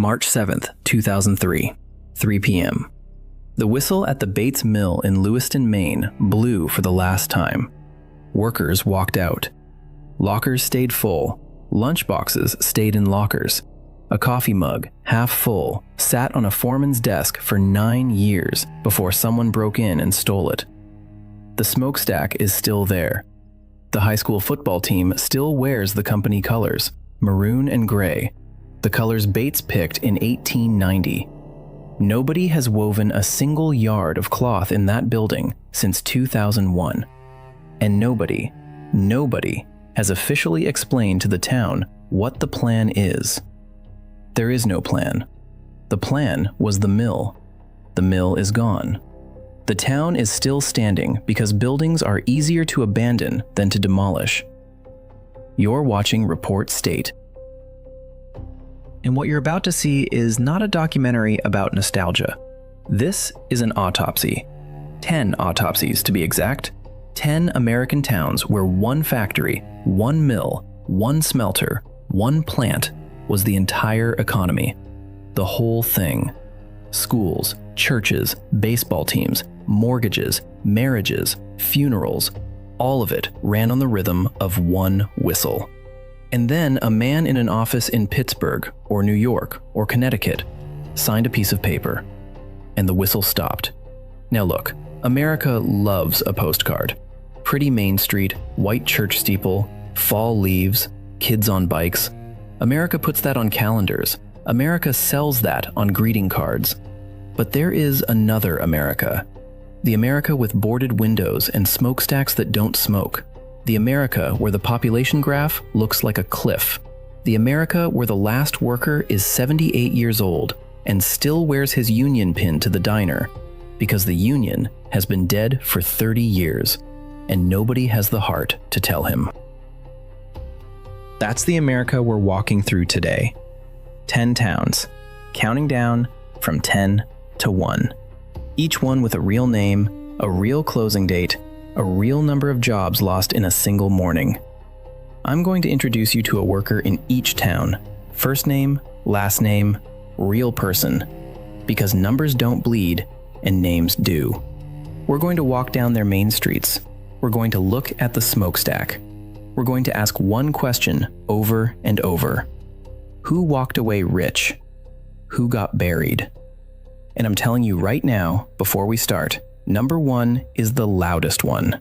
March 7th, 2003, 3 p.m. The whistle at the Bates Mill in Lewiston, Maine blew for the last time. Workers walked out. Lockers stayed full. Lunchboxes stayed in lockers. A coffee mug, half full, sat on a foreman's desk for 9 years before someone broke in and stole it. The smokestack is still there. The high school football team still wears the company colors, maroon and gray, the colors Bates picked in 1890. Nobody has woven a single yard of cloth in that building since 2001. And nobody has officially explained to the town what the plan is. There is no plan. The plan was the mill. The mill is gone. The town is still standing because buildings are easier to abandon than to demolish. You're watching Report State. And what you're about to see is not a documentary about nostalgia. This is an autopsy. 10 autopsies to be exact. 10 American towns where one factory, one mill, one smelter, one plant was the entire economy. The whole thing. Schools, churches, baseball teams, mortgages, marriages, funerals, all of it ran on the rhythm of one whistle. And then a man in an office in Pittsburgh or New York or Connecticut signed a piece of paper, and the whistle stopped. Now look, America loves a postcard. Pretty Main Street, white church steeple, fall leaves, kids on bikes. America puts that on calendars. America sells that on greeting cards. But there is another America. The America with boarded windows and smokestacks that don't smoke. The America where the population graph looks like a cliff. The America where the last worker is 78 years old and still wears his union pin to the diner because the union has been dead for 30 years and nobody has the heart to tell him. That's the America we're walking through today. 10 towns, counting down from 10 to 1. Each one with a real name, a real closing date, a real number of jobs lost in a single morning. I'm going to introduce you to a worker in each town. First name, last name, real person. Because numbers don't bleed and names do. We're going to walk down their main streets. We're going to look at the smokestack. We're going to ask one question over and over. Who walked away rich? Who got buried? And I'm telling you right now, before we start, number 1 is the loudest one.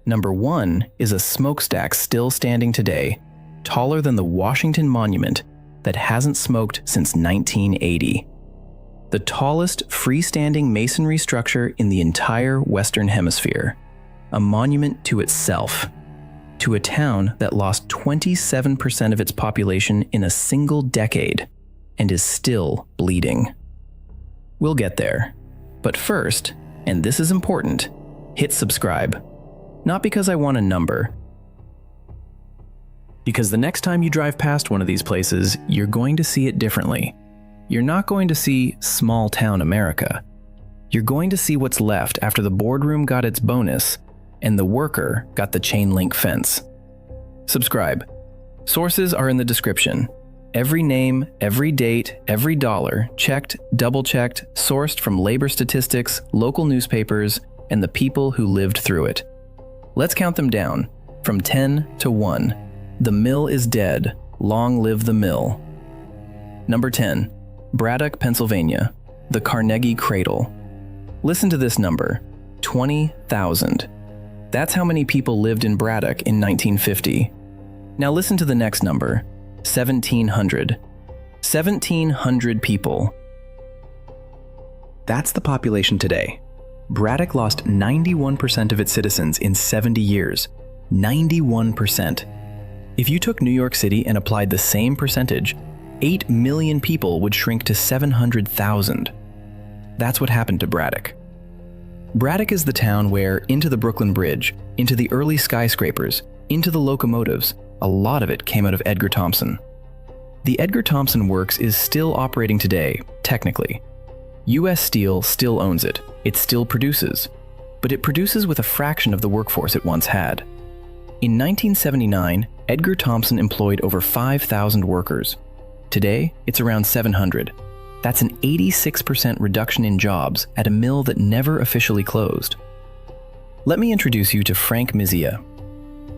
Number 1 is a smokestack still standing today, taller than the Washington Monument, that hasn't smoked since 1980. The tallest freestanding masonry structure in the entire Western Hemisphere. A monument to itself. To a town that lost 27% of its population in a single decade and is still bleeding. We'll get there. But first, and this is important, hit subscribe. Not because I want a number. Because the next time you drive past one of these places, you're going to see it differently. You're not going to see small town America. You're going to see what's left after the boardroom got its bonus and the worker got the chain link fence. Subscribe. Sources are in the description. Every name, every date, every dollar, checked, double-checked, sourced from labor statistics, local newspapers, and the people who lived through it. Let's count them down, from 10 to 1. The mill is dead. Long live the mill. Number 10, Braddock, Pennsylvania, the Carnegie Cradle. Listen to this number, 20,000. That's how many people lived in Braddock in 1950. Now listen to the next number, 1,700. 1,700 people. That's the population today. Braddock lost 91% of its citizens in 70 years. 91%. If you took New York City and applied the same percentage, 8 million people would shrink to 700,000. That's what happened to Braddock. Braddock is the town where, into the Brooklyn Bridge, into the early skyscrapers, into the locomotives, a lot of it came out of Edgar Thomson. The Edgar Thomson Works is still operating today, technically. U.S. Steel still owns it. It still produces. But it produces with a fraction of the workforce it once had. In 1979, Edgar Thomson employed over 5,000 workers. Today, it's around 700. That's an 86% reduction in jobs at a mill that never officially closed. Let me introduce you to Frank Mizia.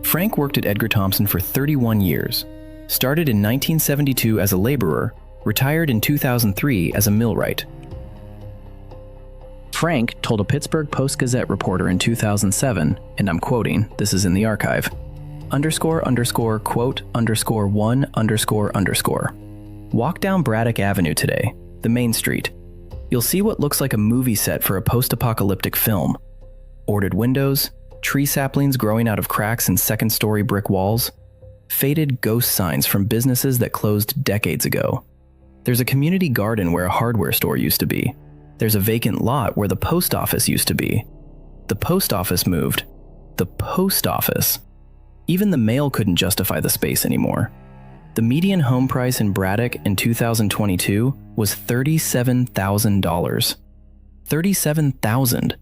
Frank worked at Edgar Thomson for 31 years, started in 1972 as a laborer, retired in 2003 as a millwright. Frank told a Pittsburgh Post-Gazette reporter in 2007, and I'm quoting, this is in the archive, __quote _1 __. Walk down Braddock Avenue today, the main street. You'll see what looks like a movie set for a post-apocalyptic film. Boarded windows, tree saplings growing out of cracks in second-story brick walls, faded ghost signs from businesses that closed decades ago. There's a community garden where a hardware store used to be. There's a vacant lot where the post office used to be. The post office moved. The post office. Even the mail couldn't justify the space anymore. The median home price in Braddock in 2022 was $37,000. $37,000.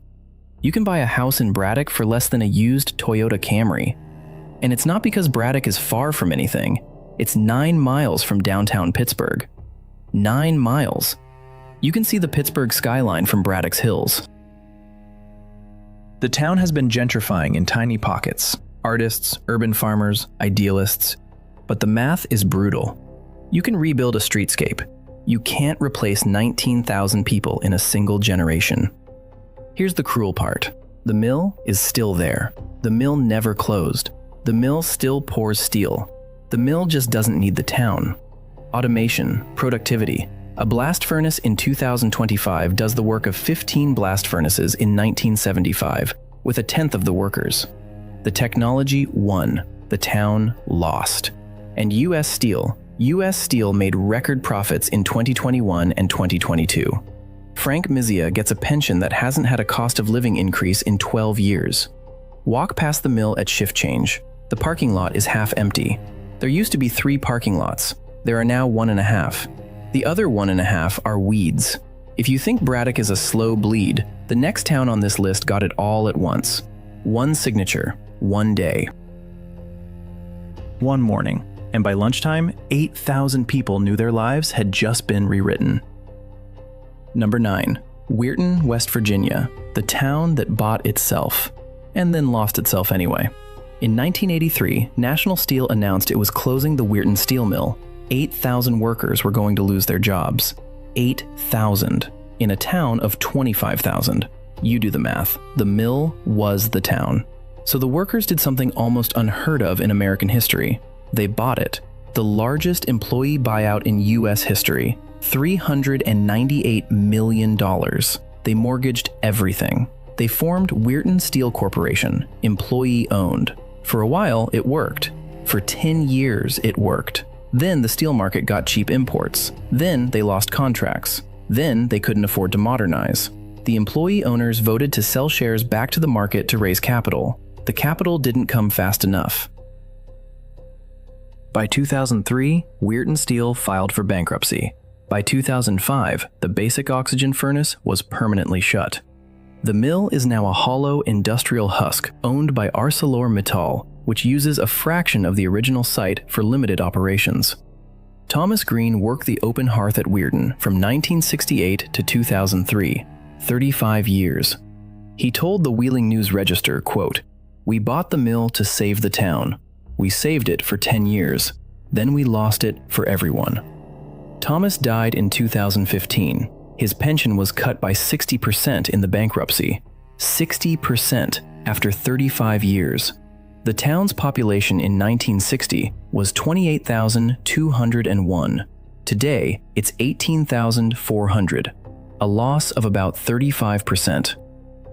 You can buy a house in Braddock for less than a used Toyota Camry. And it's not because Braddock is far from anything. It's 9 miles from downtown Pittsburgh. 9 miles. You can see the Pittsburgh skyline from Braddock's hills. The town has been gentrifying in tiny pockets. Artists, urban farmers, idealists. But the math is brutal. You can rebuild a streetscape. You can't replace 19,000 people in a single generation. Here's the cruel part. The mill is still there. The mill never closed. The mill still pours steel. The mill just doesn't need the town. Automation, productivity. A blast furnace in 2025 does the work of 15 blast furnaces in 1975, with a tenth of the workers. The technology won. The town lost. And U.S. Steel made record profits in 2021 and 2022. Frank Mizia gets a pension that hasn't had a cost of living increase in 12 years. Walk past the mill at shift change. The parking lot is half empty. There used to be 3 parking lots. There are now 1.5. The other 1.5 are weeds. If you think Braddock is a slow bleed, the next town on this list got it all at once. One signature, one day. One morning, and by lunchtime, 8,000 people knew their lives had just been rewritten. Number 9. Weirton, West Virginia, the town that bought itself, and then lost itself anyway. In 1983, National Steel announced it was closing the Weirton steel mill. 8,000 workers were going to lose their jobs. 8,000 in a town of 25,000. You do the math. The mill was the town. So the workers did something almost unheard of in American history. They bought it. The largest employee buyout in U.S. history. $398 million. They mortgaged everything. They formed Weirton Steel Corporation, employee-owned. For a while, it worked. For 10 years, it worked. Then the steel market got cheap imports. Then they lost contracts. Then they couldn't afford to modernize. The employee owners voted to sell shares back to the market to raise capital. The capital didn't come fast enough. By 2003, Weirton Steel filed for bankruptcy. By 2005, the basic oxygen furnace was permanently shut. The mill is now a hollow industrial husk owned by ArcelorMittal, which uses a fraction of the original site for limited operations. Thomas Green worked the open hearth at Weirton from 1968 to 2003, 35 years. He told the Wheeling News Register, quote, "We bought the mill to save the town. We saved it for 10 years. Then we lost it for everyone." Thomas died in 2015. His pension was cut by 60% in the bankruptcy. 60% after 35 years. The town's population in 1960 was 28,201. Today, it's 18,400, a loss of about 35%.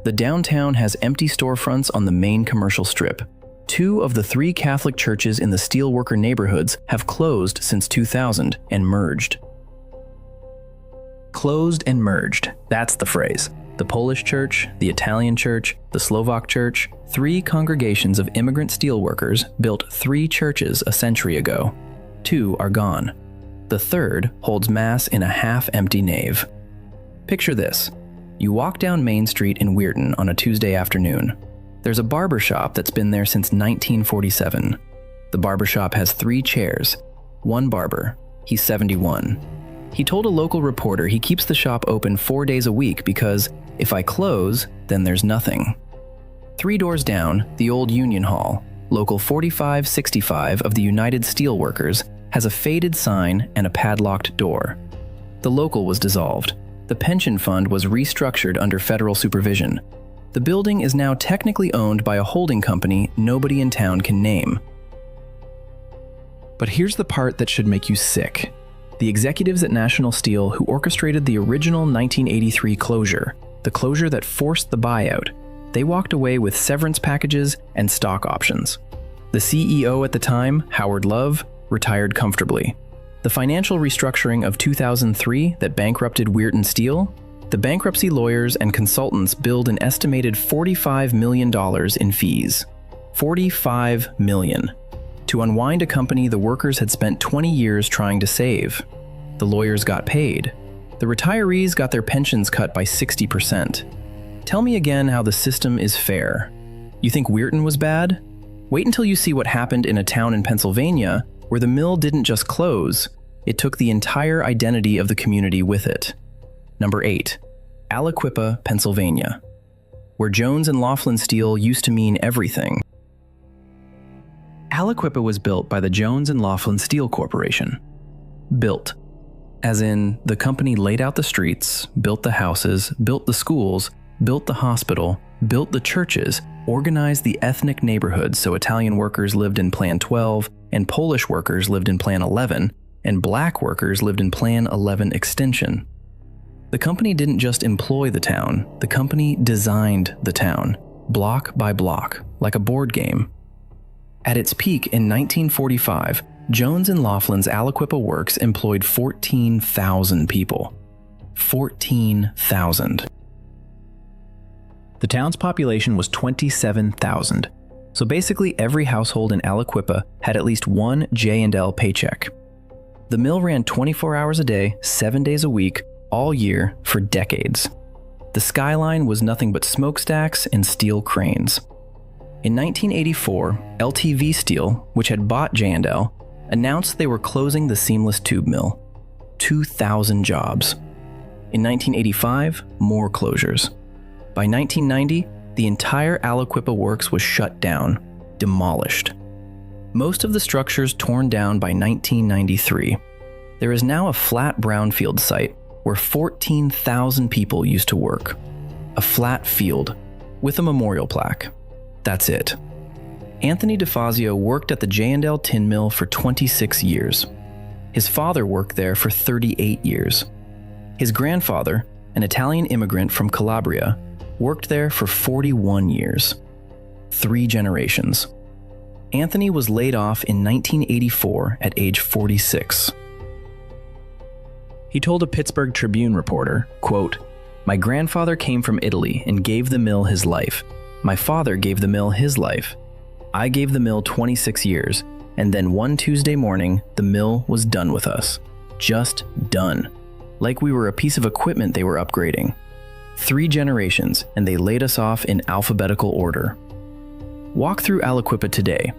The downtown has empty storefronts on the main commercial strip. 2 of the 3 Catholic churches in the steelworker neighborhoods have closed since 2000 and merged. Closed and merged, that's the phrase. The Polish church, the Italian church, the Slovak church, 3 congregations of immigrant steelworkers built 3 churches a century ago. 2 are gone. The 3rd holds mass in a half-empty nave. Picture this. You walk down Main Street in Weirton on a Tuesday afternoon. There's a barber shop that's been there since 1947. The barber shop has 3 chairs, 1 barber, He's 71. He told a local reporter he keeps the shop open 4 days a week because if I close, then there's nothing. 3 doors down, the old Union Hall, Local 4565 of the United Steelworkers, has a faded sign and a padlocked door. The local was dissolved. The pension fund was restructured under federal supervision. The building is now technically owned by a holding company nobody in town can name. But here's the part that should make you sick. The executives at National Steel who orchestrated the original 1983 closure, the closure that forced the buyout, they walked away with severance packages and stock options. The CEO at the time, Howard Love, retired comfortably. The financial restructuring of 2003 that bankrupted Weirton Steel, the bankruptcy lawyers and consultants billed an estimated $45 million in fees. $45 million. To unwind a company the workers had spent 20 years trying to save. The lawyers got paid. The retirees got their pensions cut by 60%. Tell me again how the system is fair. You think Weirton was bad? Wait until you see what happened in a town in Pennsylvania where the mill didn't just close, it took the entire identity of the community with it. Number 8. Aliquippa, Pennsylvania, where Jones and Laughlin steel used to mean everything. Aliquippa was built by the Jones and Laughlin Steel Corporation. Built, as in the company laid out the streets, built the houses, built the schools, built the hospital, built the churches, organized the ethnic neighborhoods so Italian workers lived in Plan 12, and Polish workers lived in Plan 11, and black workers lived in Plan 11 Extension. The company didn't just employ the town, the company designed the town, block by block, like a board game. At its peak in 1945, Jones and Laughlin's Aliquippa Works employed 14,000 people. 14,000. The town's population was 27,000, so basically every household in Aliquippa had at least one J&L paycheck. The mill ran 24 hours a day, 7 days a week, all year for decades. The skyline was nothing but smokestacks and steel cranes. In 1984, LTV Steel, which had bought J&L, announced they were closing the seamless tube mill. 2,000 jobs. In 1985, more closures. By 1990, the entire Aliquippa Works was shut down, demolished. Most of the structures torn down by 1993. There is now a flat brownfield site where 14,000 people used to work. A flat field with a memorial plaque. That's it. Anthony DeFazio worked at the J&L Tin Mill for 26 years. His father worked there for 38 years. His grandfather, an Italian immigrant from Calabria, worked there for 41 years. 3 generations. Anthony was laid off in 1984 at age 46. He told a Pittsburgh Tribune reporter, quote, "My grandfather came from Italy and gave the mill his life. My father gave the mill his life. I gave the mill 26 years, and then one Tuesday morning, the mill was done with us. Just done. Like we were a piece of equipment they were upgrading. 3 generations, and they laid us off in alphabetical order." Walk through Aliquippa today.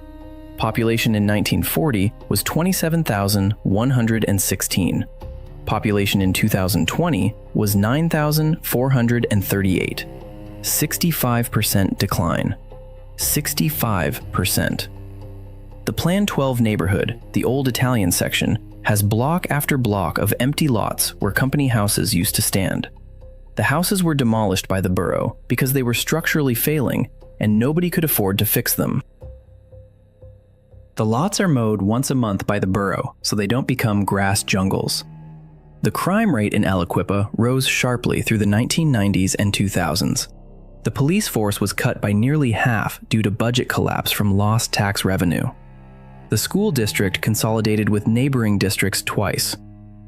Population in 1940 was 27,116. Population in 2020 was 9,438. 65% decline. 65%. The Plan 12 neighborhood, the old Italian section, has block after block of empty lots where company houses used to stand. The houses were demolished by the borough because they were structurally failing and nobody could afford to fix them. The lots are mowed once a month by the borough so they don't become grass jungles. The crime rate in Aliquippa rose sharply through the 1990s and 2000s. The police force was cut by nearly half due to budget collapse from lost tax revenue. The school district consolidated with neighboring districts twice.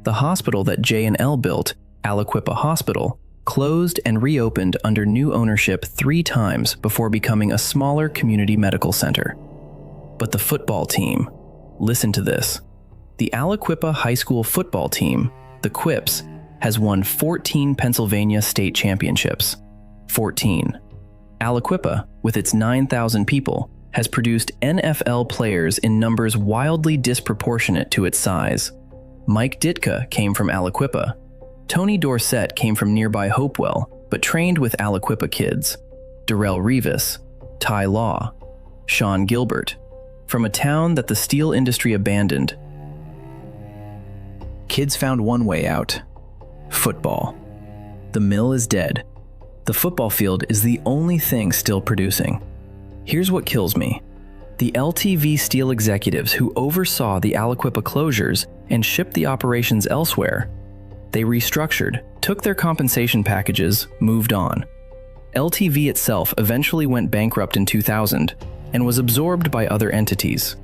The hospital that J&L built, Aliquippa Hospital, closed and reopened under new ownership 3 times before becoming a smaller community medical center. But the football team, listen to this. The Aliquippa High School football team, the Quips, has won 14 Pennsylvania state championships. 14. Aliquippa, with its 9,000 people, has produced NFL players in numbers wildly disproportionate to its size. Mike Ditka came from Aliquippa. Tony Dorsett came from nearby Hopewell, but trained with Aliquippa kids. Darrell Revis, Ty Law, Sean Gilbert, from a town that the steel industry abandoned. Kids found one way out: football. The mill is dead. The football field is the only thing still producing. Here's what kills me. The LTV Steel executives who oversaw the Aliquippa closures and shipped the operations elsewhere, they restructured, took their compensation packages, moved on. LTV itself eventually went bankrupt in 2000 and was absorbed by other entities.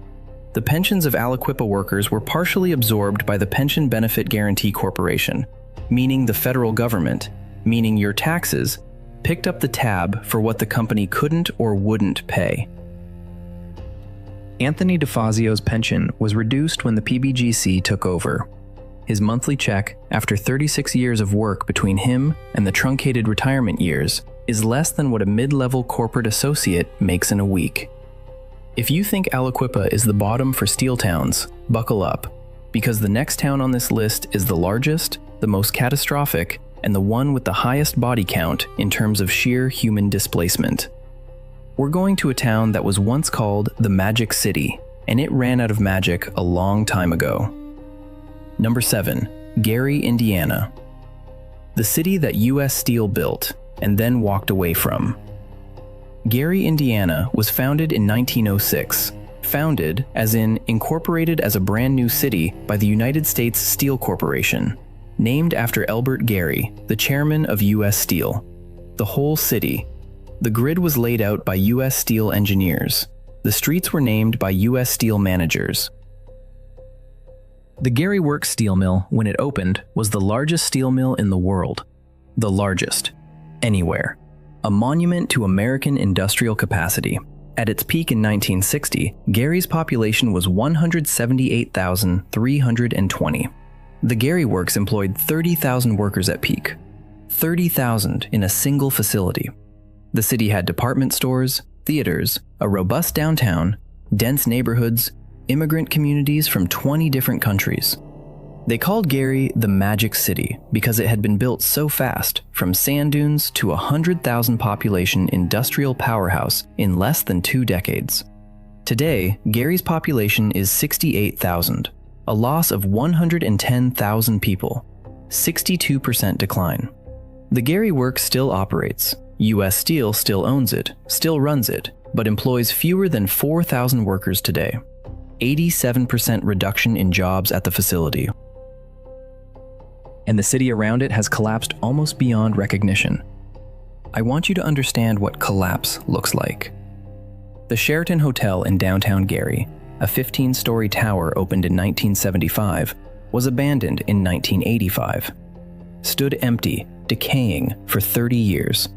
The pensions of Aliquippa workers were partially absorbed by the Pension Benefit Guarantee Corporation, meaning the federal government, meaning your taxes, picked up the tab for what the company couldn't or wouldn't pay. Anthony DeFazio's pension was reduced when the PBGC took over. His monthly check, after 36 years of work between him and the truncated retirement years, is less than what a mid-level corporate associate makes in a week. If you think Aliquippa is the bottom for steel towns, buckle up, because the next town on this list is the largest, the most catastrophic, and the one with the highest body count in terms of sheer human displacement. We're going to a town that was once called the Magic City, and it ran out of magic a long time ago. Number 7, Gary, Indiana. The city that U.S. Steel built and then walked away from. Gary, Indiana was founded in 1906. Founded, as in incorporated as a brand new city by the United States Steel Corporation, named after Elbert Gary, the chairman of U.S. Steel. The whole city. The grid was laid out by U.S. Steel engineers. The streets were named by U.S. Steel managers. The Gary Works steel mill, when it opened, was the largest steel mill in the world. The largest. Anywhere. A monument to American industrial capacity. At its peak in 1960, Gary's population was 178,320. The Gary Works employed 30,000 workers at peak. 30,000 in a single facility. The city had department stores, theaters, a robust downtown, dense neighborhoods, immigrant communities from 20 different countries. They called Gary the Magic City because it had been built so fast, from sand dunes to a 100,000 population industrial powerhouse in less than 2 decades. Today, Gary's population is 68,000, a loss of 110,000 people, 62% decline. The Gary Works still operates. U.S. Steel still owns it, still runs it, but employs fewer than 4,000 workers today. 87% reduction in jobs at the facility. And the city around it has collapsed almost beyond recognition. I want you to understand what collapse looks like. The Sheraton Hotel in downtown Gary, a 15-story tower opened in 1975, was abandoned in 1985. Stood empty, decaying for 30 years.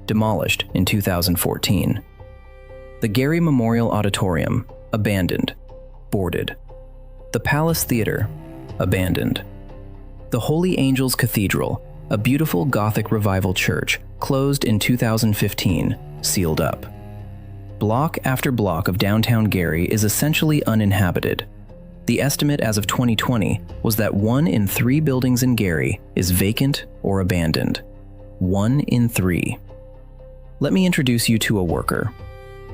Demolished in 2014. The Gary Memorial Auditorium, abandoned, boarded. The Palace Theater, abandoned. The Holy Angels Cathedral, a beautiful Gothic revival church, closed in 2015, sealed up. Block after block of downtown Gary is essentially uninhabited. The estimate as of 2020 was that 1 in 3 buildings in Gary is vacant or abandoned. 1 in 3. Let me introduce you to a worker.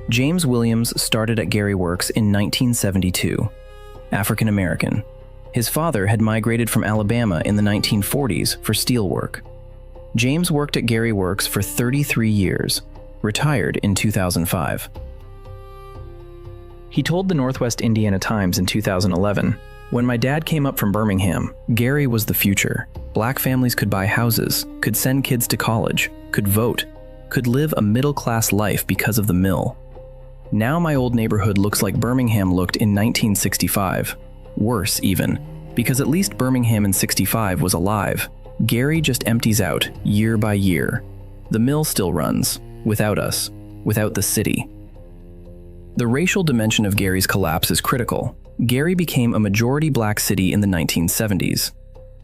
James Williams started at Gary Works in 1972. African American. His father had migrated from Alabama in the 1940s for steel work. James worked at Gary Works for 33 years, retired in 2005. He told the Northwest Indiana Times in 2011, "When my dad came up from Birmingham, Gary was the future. Black families could buy houses, could send kids to college, could vote, could live a middle-class life because of the mill. Now my old neighborhood looks like Birmingham looked in 1965. Worse even, because at least Birmingham in '65 was alive. Gary just empties out year by year. The mill still runs, without us, without the city." The racial dimension of Gary's collapse is critical. Gary became a majority black city in the 1970s.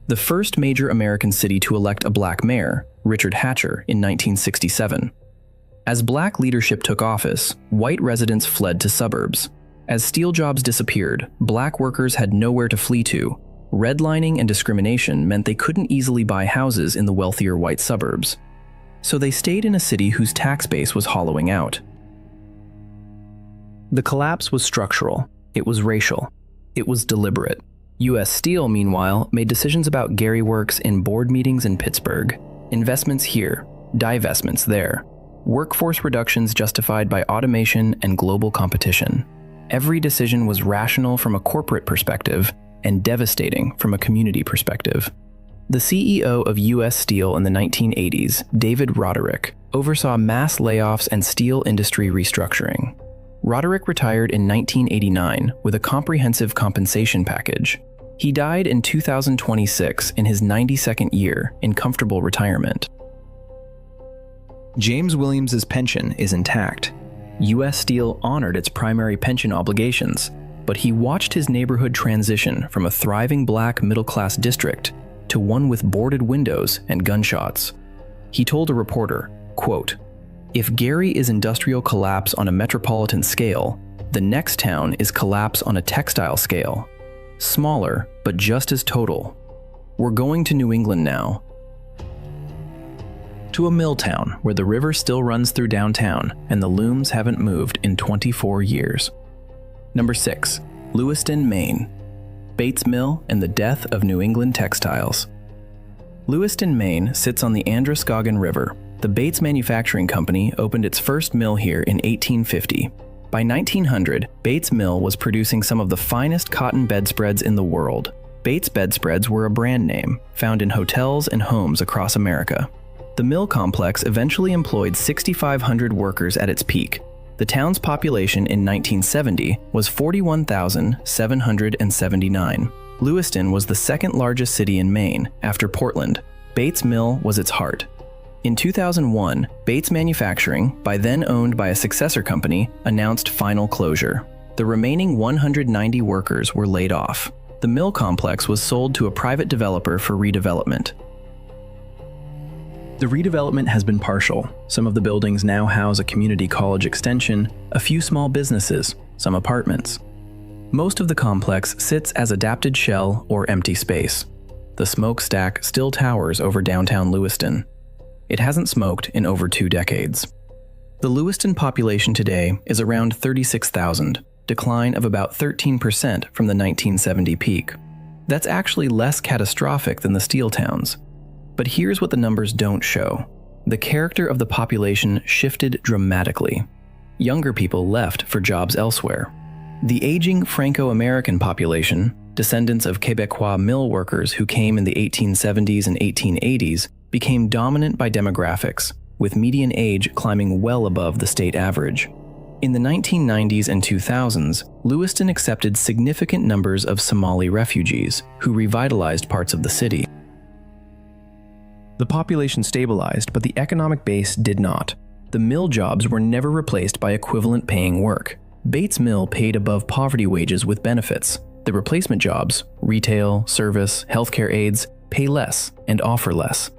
The first major American city to elect a black mayor, Richard Hatcher, in 1967. As black leadership took office, white residents fled to suburbs. As steel jobs disappeared, black workers had nowhere to flee to. Redlining and discrimination meant they couldn't easily buy houses in the wealthier white suburbs. So they stayed in a city whose tax base was hollowing out. The collapse was structural. It was racial. It was deliberate. U.S. Steel, meanwhile, made decisions about Gary Works in board meetings in Pittsburgh. Investments here, divestments there. Workforce reductions justified by automation and global competition. Every decision was rational from a corporate perspective and devastating from a community perspective. The CEO of U.S. Steel in the 1980s, David Roderick, oversaw mass layoffs and steel industry restructuring. Roderick retired in 1989 with a comprehensive compensation package. He died in 2026 in his 92nd year in comfortable retirement. James Williams's pension is intact. U.S. Steel honored its primary pension obligations, but he watched his neighborhood transition from a thriving black middle-class district to one with boarded windows and gunshots. He told a reporter, quote, "If Gary is industrial collapse on a metropolitan scale, the next town is collapse on a textile scale. Smaller, but just as total. We're going to New England now." To a mill town where the river still runs through downtown and the looms haven't moved in 24 years. Number 6. Lewiston, Maine. Bates Mill and the death of New England textiles. Lewiston, Maine sits on the Androscoggin River. The Bates Manufacturing Company opened its first mill here in 1850. By 1900, Bates Mill was producing some of the finest cotton bedspreads in the world. Bates bedspreads were a brand name, found in hotels and homes across America. The mill complex eventually employed 6,500 workers at its peak. The town's population in 1970 was 41,779. Lewiston was the second largest city in Maine, after Portland. Bates Mill was its heart. In 2001, Bates Manufacturing, by then owned by a successor company, announced final closure. The remaining 190 workers were laid off. The mill complex was sold to a private developer for redevelopment. The redevelopment has been partial. Some of the buildings now house a community college extension, a few small businesses, some apartments. Most of the complex sits as adapted shell or empty space. The smokestack still towers over downtown Lewiston. It hasn't smoked in over 2 decades. The Lewiston population today is around 36,000, decline of about 13% from the 1970 peak. That's actually less catastrophic than the steel towns. But here's what the numbers don't show. The character of the population shifted dramatically. Younger people left for jobs elsewhere. The aging Franco-American population, descendants of Quebecois mill workers who came in the 1870s and 1880s, became dominant by demographics, with median age climbing well above the state average. In the 1990s and 2000s, Lewiston accepted significant numbers of Somali refugees who revitalized parts of the city. The population stabilized, but the economic base did not. The mill jobs were never replaced by equivalent paying work. Bates Mill paid above poverty wages with benefits. The replacement jobs, retail, service, healthcare aides, pay less and offer less.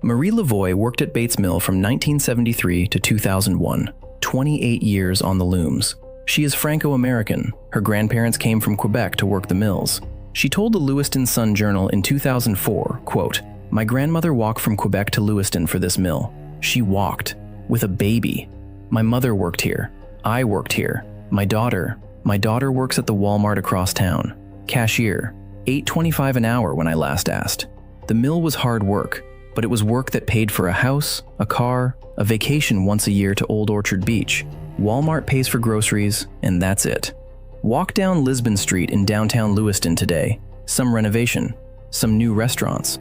Marie Lavoie worked at Bates Mill from 1973 to 2001, 28 years on the looms. She is Franco-American. Her grandparents came from Quebec to work the mills. She told the Lewiston Sun-Journal in 2004, quote, "My grandmother walked from Quebec to Lewiston for this mill. She walked, with a baby. My mother worked here. I worked here. My daughter works at the Walmart across town. Cashier, $8.25 an hour when I last asked. The mill was hard work, but it was work that paid for a house, a car, a vacation once a year to Old Orchard Beach. Walmart pays for groceries, and that's it. Walk down Lisbon Street in downtown Lewiston today. Some renovation, some new restaurants.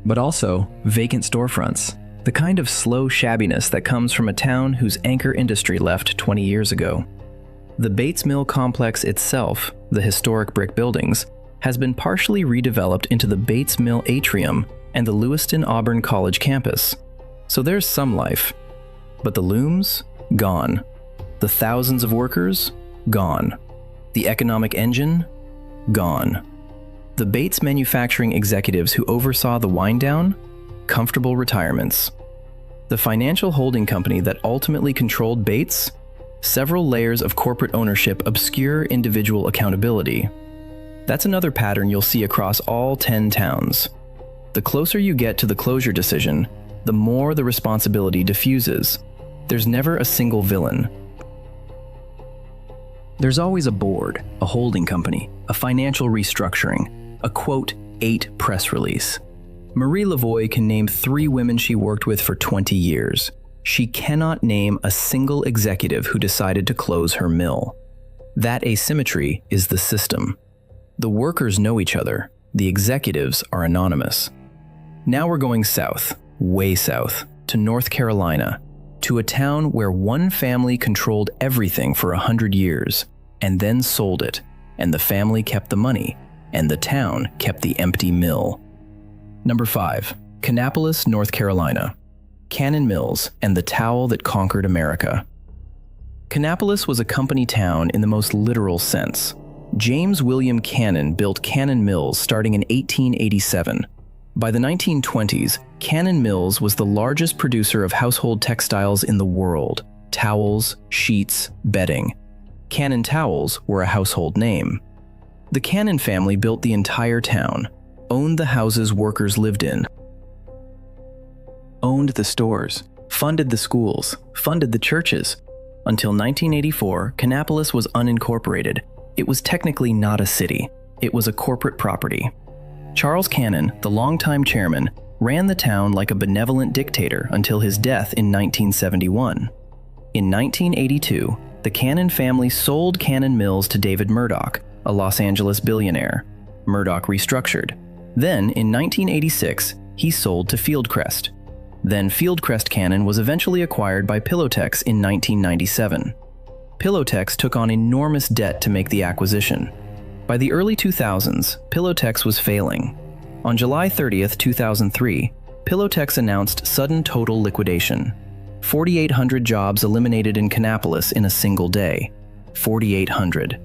But also vacant storefronts, the kind of slow shabbiness that comes from a town whose anchor industry left 20 years ago. The Bates Mill complex itself, the historic brick buildings, has been partially redeveloped into the Bates Mill atrium and the Lewiston Auburn College campus. So there's some life. But the looms? Gone. The thousands of workers? Gone. The economic engine? Gone. The Bates manufacturing executives who oversaw the wind-down? Comfortable retirements. The financial holding company that ultimately controlled Bates? Several layers of corporate ownership obscure individual accountability. That's another pattern you'll see across all 10 towns. The closer you get to the closure decision, the more the responsibility diffuses. There's never a single villain. There's always a board, a holding company, a financial restructuring, a quote, 8 press release. Marie Lavoie can name 3 women she worked with for 20 years. She cannot name a single executive who decided to close her mill. That asymmetry is the system. The workers know each other. The executives are anonymous. Now we're going south, way south, to North Carolina, to a town where one family controlled everything for 100 years, and then sold it, and the family kept the money, and the town kept the empty mill. Number 5, Kannapolis, North Carolina. Cannon Mills and the towel that conquered America. Kannapolis was a company town in the most literal sense. James William Cannon built Cannon Mills starting in 1887. By the 1920s, Cannon Mills was the largest producer of household textiles in the world: towels, sheets, bedding. Cannon towels were a household name. The Cannon family built the entire town, owned the houses workers lived in, owned the stores, funded the schools, funded the churches. Until 1984, Kannapolis was unincorporated. It was technically not a city. It was a corporate property. Charles Cannon, the longtime chairman, ran the town like a benevolent dictator until his death in 1971. In 1982, the Cannon family sold Cannon Mills to David Murdock, a Los Angeles billionaire. Murdock restructured. Then, in 1986, he sold to Fieldcrest. Then Fieldcrest Cannon was eventually acquired by Pillowtex in 1997. Pillowtex took on enormous debt to make the acquisition. By the early 2000s, Pillowtex was failing. On July 30th, 2003, Pillowtex announced sudden total liquidation. 4,800 jobs eliminated in Kannapolis in a single day. 4,800.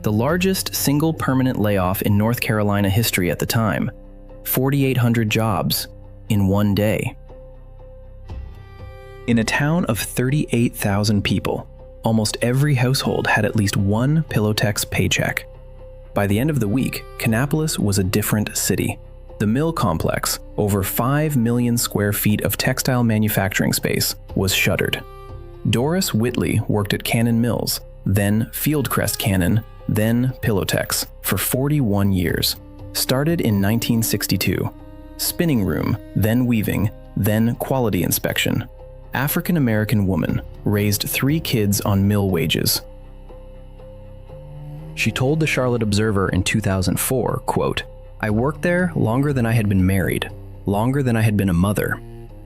The largest single permanent layoff in North Carolina history at the time. 4,800 jobs in one day. In a town of 38,000 people, almost every household had at least one Pillowtex paycheck. By the end of the week, Kannapolis was a different city. The mill complex, over 5 million square feet of textile manufacturing space, was shuttered. Doris Whitley worked at Cannon Mills, then Fieldcrest Cannon, then Pillowtex, for 41 years. Started in 1962. Spinning room, then weaving, then quality inspection. African-American woman, raised 3 kids on mill wages. She told the Charlotte Observer in 2004, quote, "I worked there longer than I had been married, longer than I had been a mother.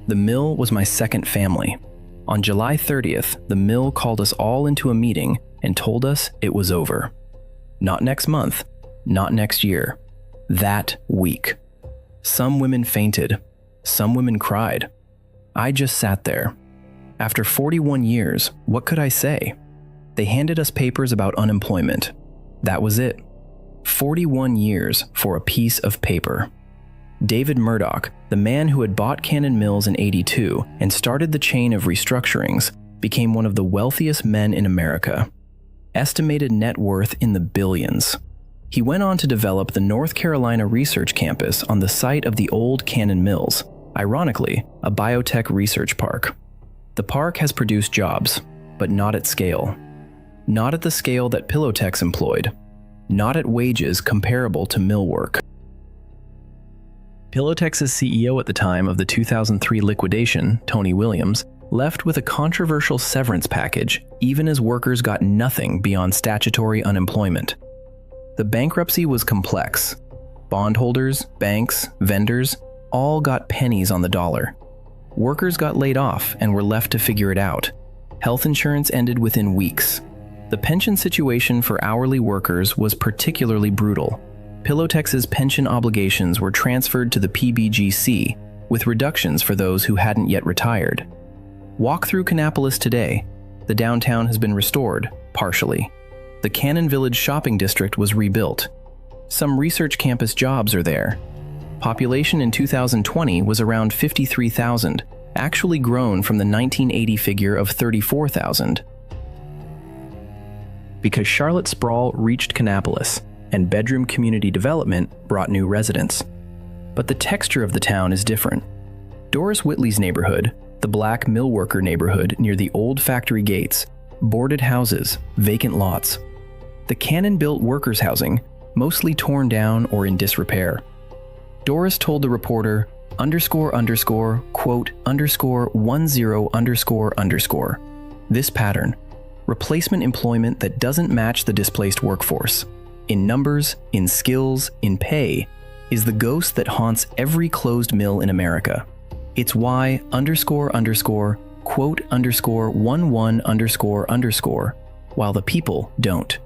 The mill was my second family. On July 30th, the mill called us all into a meeting and told us it was over. Not next month, not next year. That week. Some women fainted. Some women cried. I just sat there. After 41 years, what could I say? They handed us papers about unemployment. That was it. 41 years for a piece of paper." David Murdock, the man who had bought Cannon Mills in '82 and started the chain of restructurings, became one of the wealthiest men in America. Estimated net worth in the billions. He went on to develop the North Carolina Research Campus on the site of the old Cannon Mills, ironically, a biotech research park. The park has produced jobs, but not at scale. Not at the scale that Pillowtex employed. Not at wages comparable to mill work. Pillowtex's CEO at the time of the 2003 liquidation, Tony Williams, left with a controversial severance package, even as workers got nothing beyond statutory unemployment. The bankruptcy was complex. Bondholders, banks, vendors, all got pennies on the dollar. Workers got laid off and were left to figure it out. Health insurance ended within weeks. The pension situation for hourly workers was particularly brutal. Pillowtex's pension obligations were transferred to the PBGC, with reductions for those who hadn't yet retired. Walk through Kannapolis today. The downtown has been restored, partially. The Cannon Village shopping district was rebuilt. Some research campus jobs are there. Population in 2020 was around 53,000, actually grown from the 1980 figure of 34,000. Because Charlotte sprawl reached Kannapolis, and bedroom community development brought new residents. But the texture of the town is different. Doris Whitley's neighborhood, the black millworker neighborhood near the old factory gates, boarded houses, vacant lots. The Cannon-built workers' housing, mostly torn down or in disrepair. Doris told the reporter, quote, _10___. This pattern, replacement employment that doesn't match the displaced workforce, in numbers, in skills, in pay, is the ghost that haunts every closed mill in America. It's why quote _11__, while the people don't.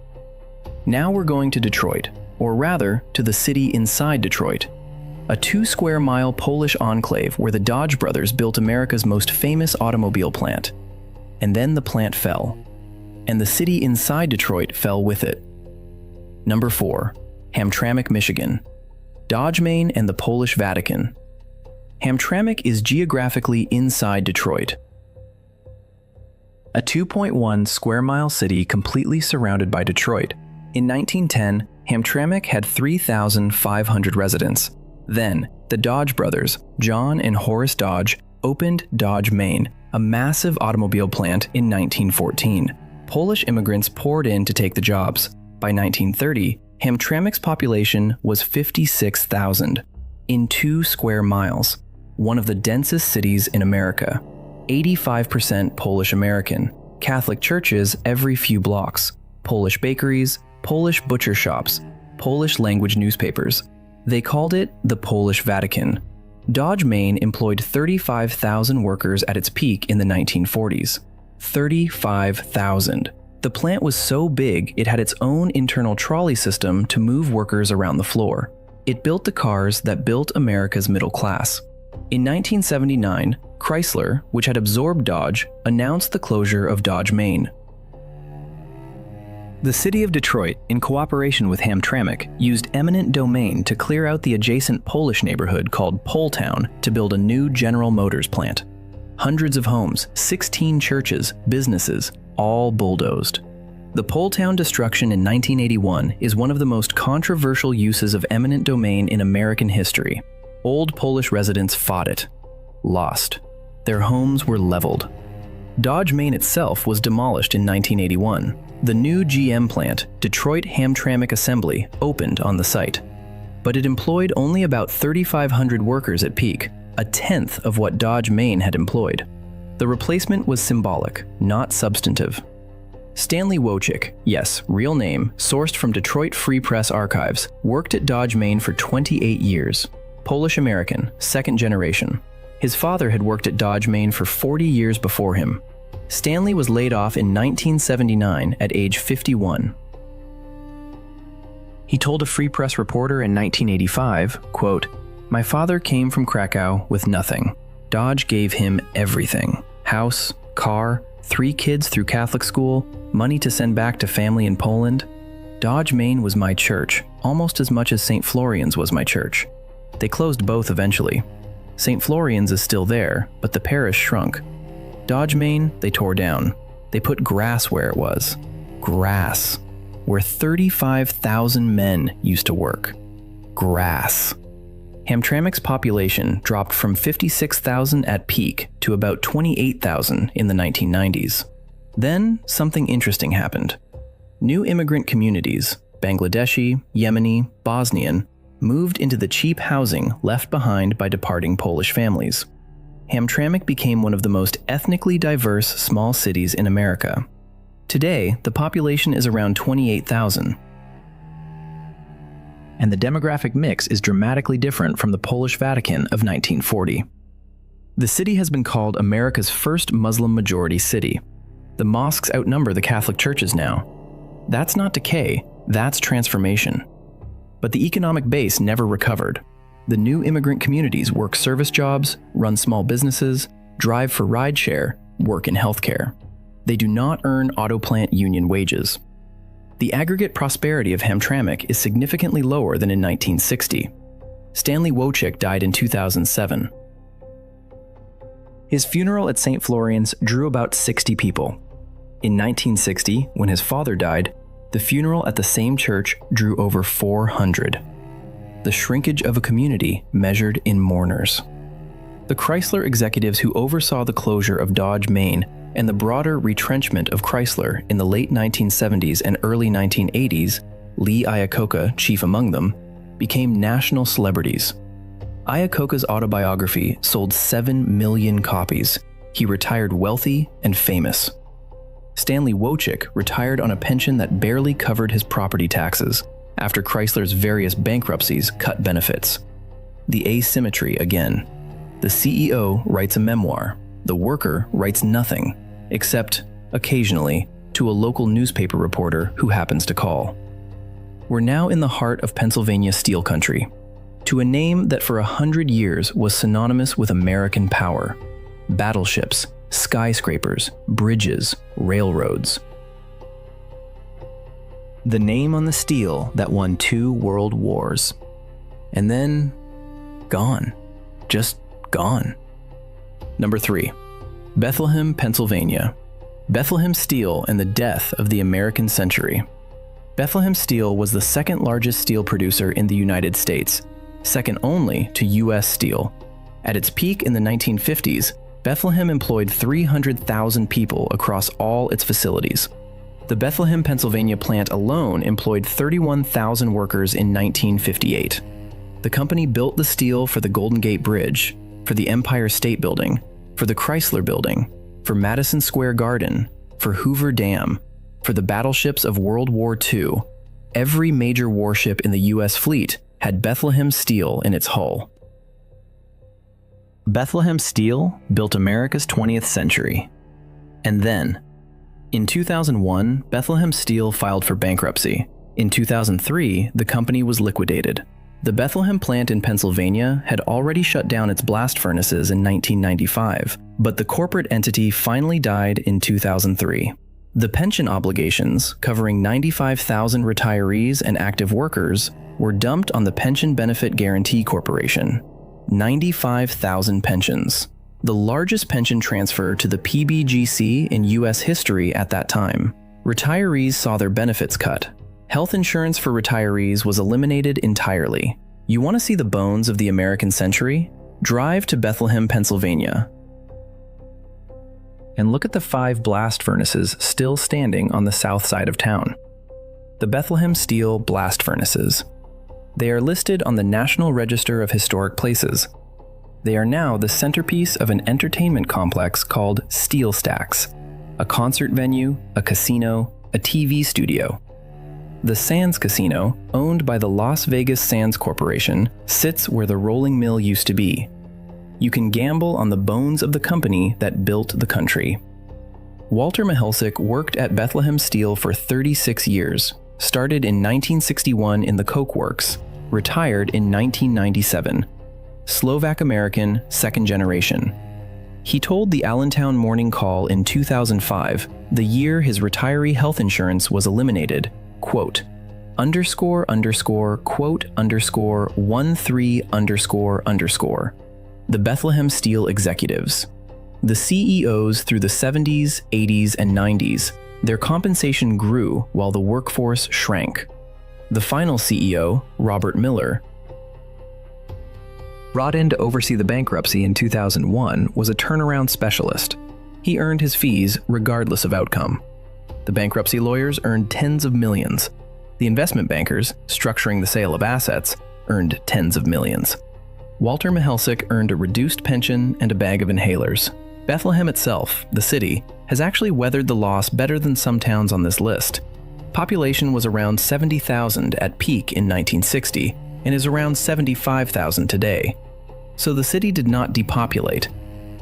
Now we're going to Detroit, or rather, to the city inside Detroit, a 2-square-mile Polish enclave where the Dodge brothers built America's most famous automobile plant. And then the plant fell, and the city inside Detroit fell with it. Number 4, Hamtramck, Michigan. Dodge Main and the Polish Vatican. Hamtramck is geographically inside Detroit. A 2.1 square mile city completely surrounded by Detroit. In 1910, Hamtramck had 3,500 residents. Then, the Dodge brothers, John and Horace Dodge, opened Dodge Main, a massive automobile plant in 1914. Polish immigrants poured in to take the jobs. By 1930, Hamtramck's population was 56,000 in 2 square miles, one of the densest cities in America. 85% Polish American, Catholic churches every few blocks, Polish bakeries, Polish butcher shops, Polish language newspapers. They called it the Polish Vatican. Dodge Main employed 35,000 workers at its peak in the 1940s. 35,000. The plant was so big it had its own internal trolley system to move workers around the floor. It built the cars that built America's middle class. In 1979, Chrysler, which had absorbed Dodge, announced the closure of Dodge Main. The city of Detroit, in cooperation with Hamtramck, used eminent domain to clear out the adjacent Polish neighborhood called Poletown to build a new General Motors plant. Hundreds of homes, 16 churches, businesses, all bulldozed. The Poletown destruction in 1981 is one of the most controversial uses of eminent domain in American history. Old Polish residents fought it. Lost. Their homes were leveled. Dodge Main itself was demolished in 1981. The new GM plant, Detroit Hamtramck Assembly, opened on the site. But it employed only about 3,500 workers at peak, a tenth of what Dodge Main had employed. The replacement was symbolic, not substantive. Stanley Wojcik, yes, real name, sourced from Detroit Free Press archives, worked at Dodge Main for 28 years. Polish-American, second generation. His father had worked at Dodge Main for 40 years before him. Stanley was laid off in 1979 at age 51. He told a Free Press reporter in 1985, quote, "My father came from Krakow with nothing. Dodge gave him everything. House, car, 3 kids through Catholic school, money to send back to family in Poland. Dodge Main was my church, almost as much as St. Florian's was my church. They closed both eventually. St. Florian's is still there, but the parish shrunk. Dodge Main, they tore down. They put grass where it was. Grass. Where 35,000 men used to work. Grass." Hamtramck's population dropped from 56,000 at peak to about 28,000 in the 1990s. Then, something interesting happened. New immigrant communities, Bangladeshi, Yemeni, Bosnian, moved into the cheap housing left behind by departing Polish families. Hamtramck became one of the most ethnically diverse small cities in America. Today, the population is around 28,000. And the demographic mix is dramatically different from the Polish Vatican of 1940. The city has been called America's first Muslim-majority city. The mosques outnumber the Catholic churches now. That's not decay, that's transformation. But the economic base never recovered. The new immigrant communities work service jobs, run small businesses, drive for rideshare, work in healthcare. They do not earn auto plant union wages. The aggregate prosperity of Hamtramck is significantly lower than in 1960. Stanley Wojcik died in 2007. His funeral at St. Florian's drew about 60 people. In 1960, when his father died, The funeral at the same church drew over 400. The shrinkage of a community measured in mourners. The Chrysler executives who oversaw the closure of Dodge, Maine, and the broader retrenchment of Chrysler in the late 1970s and early 1980s, Lee Iacocca chief among them, became national celebrities. Iacocca's autobiography sold 7 million copies. He retired wealthy and famous. Stanley Wojcik retired on a pension that barely covered his property taxes after Chrysler's various bankruptcies cut benefits. The asymmetry again. The CEO writes a memoir. The worker writes nothing, except, occasionally, to a local newspaper reporter who happens to call. We're now in the heart of Pennsylvania steel country, to a name that for 100 years was synonymous with American power. Battleships, skyscrapers, bridges, railroads. The name on the steel that won 2 world wars. And then, gone. Just gone. Number 3. Bethlehem, Pennsylvania. Bethlehem Steel and the death of the American century. Bethlehem Steel was the second largest steel producer in the United States, second only to U.S. Steel. At its peak in the 1950s, Bethlehem employed 300,000 people across all its facilities. The Bethlehem, Pennsylvania plant alone employed 31,000 workers in 1958. The company built the steel for the Golden Gate Bridge, for the Empire State Building, for the Chrysler Building, for Madison Square Garden, for Hoover Dam, for the battleships of World War II. Every major warship in the U.S. fleet had Bethlehem Steel in its hull. Bethlehem Steel built America's 20th century. And then, in 2001, Bethlehem Steel filed for bankruptcy. In 2003, the company was liquidated. The Bethlehem plant in Pennsylvania had already shut down its blast furnaces in 1995, but the corporate entity finally died in 2003. The pension obligations, covering 95,000 retirees and active workers, were dumped on the Pension Benefit Guaranty Corporation. 95,000 pensions. The largest pension transfer to the PBGC in U.S. history at that time. Retirees saw their benefits cut. Health insurance for retirees was eliminated entirely. You want to see the bones of the American century? Drive to Bethlehem, Pennsylvania, and look at the 5 blast furnaces still standing on the south side of town. The Bethlehem Steel blast furnaces. They are listed on the National Register of Historic Places. They are now the centerpiece of an entertainment complex called Steel Stacks, a concert venue, a casino, a TV studio. The Sands Casino, owned by the Las Vegas Sands Corporation, sits where the rolling mill used to be. You can gamble on the bones of the company that built the country. Walter Mahelsik worked at Bethlehem Steel for 36 years, started in 1961 in the Coke Works, retired in 1997. Slovak-American, second generation. He told the Allentown Morning Call in 2005, the year his retiree health insurance was eliminated, quote, __, quote, _13__. The Bethlehem Steel executives. The CEOs through the 70s, 80s, and 90s, their compensation grew while the workforce shrank. The final CEO, Robert Miller, brought in to oversee the bankruptcy in 2001, was a turnaround specialist. He earned his fees regardless of outcome. The bankruptcy lawyers earned tens of millions. The investment bankers, structuring the sale of assets, earned tens of millions. Walter Mahelsik earned a reduced pension and a bag of inhalers. Bethlehem itself, the city, has actually weathered the loss better than some towns on this list. Population was around 70,000 at peak in 1960 and is around 75,000 today. So the city did not depopulate.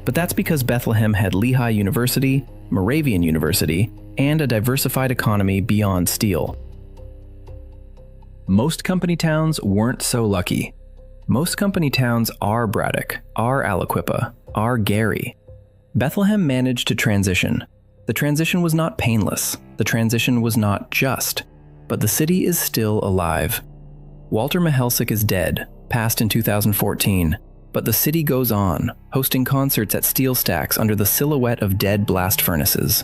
But that's because Bethlehem had Lehigh University, Moravian University, and a diversified economy beyond steel. Most company towns weren't so lucky. Most company towns are Braddock, are Aliquippa, are Gary. Bethlehem managed to transition. The transition was not painless. The transition was not just. But the city is still alive. Walter Mahelsik is dead, passed in 2014, but the city goes on, hosting concerts at steel stacks under the silhouette of dead blast furnaces.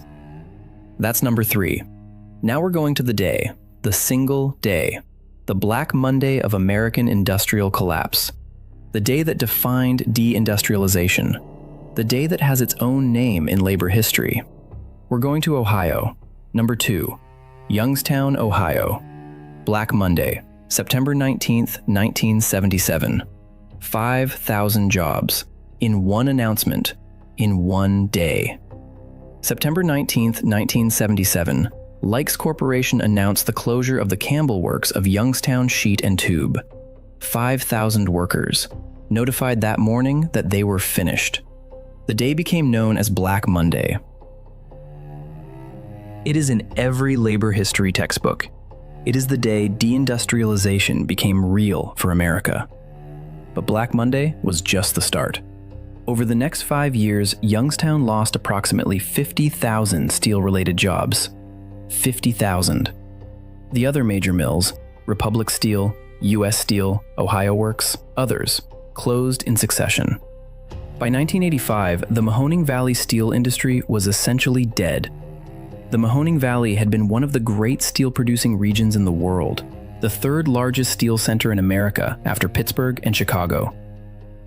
That's number 3. Now we're going to the day, the single day, the Black Monday of American industrial collapse, the day that defined deindustrialization, the day that has its own name in labor history. We're going to Ohio. Number 2, Youngstown, Ohio. Black Monday, September 19th, 1977. 5,000 jobs in one announcement, in one day. September 19th, 1977, Likes Corporation announced the closure of the Campbell Works of Youngstown Sheet and Tube. 5,000 workers notified that morning that they were finished. The day became known as Black Monday. It is in every labor history textbook. It is the day deindustrialization became real for America. But Black Monday was just the start. Over the next 5 years, Youngstown lost approximately 50,000 steel-related jobs. 50,000. The other major mills, Republic Steel, U.S. Steel, Ohio Works, others, closed in succession. By 1985, the Mahoning Valley steel industry was essentially dead. The Mahoning Valley had been one of the great steel-producing regions in the world, the third largest steel center in America after Pittsburgh and Chicago.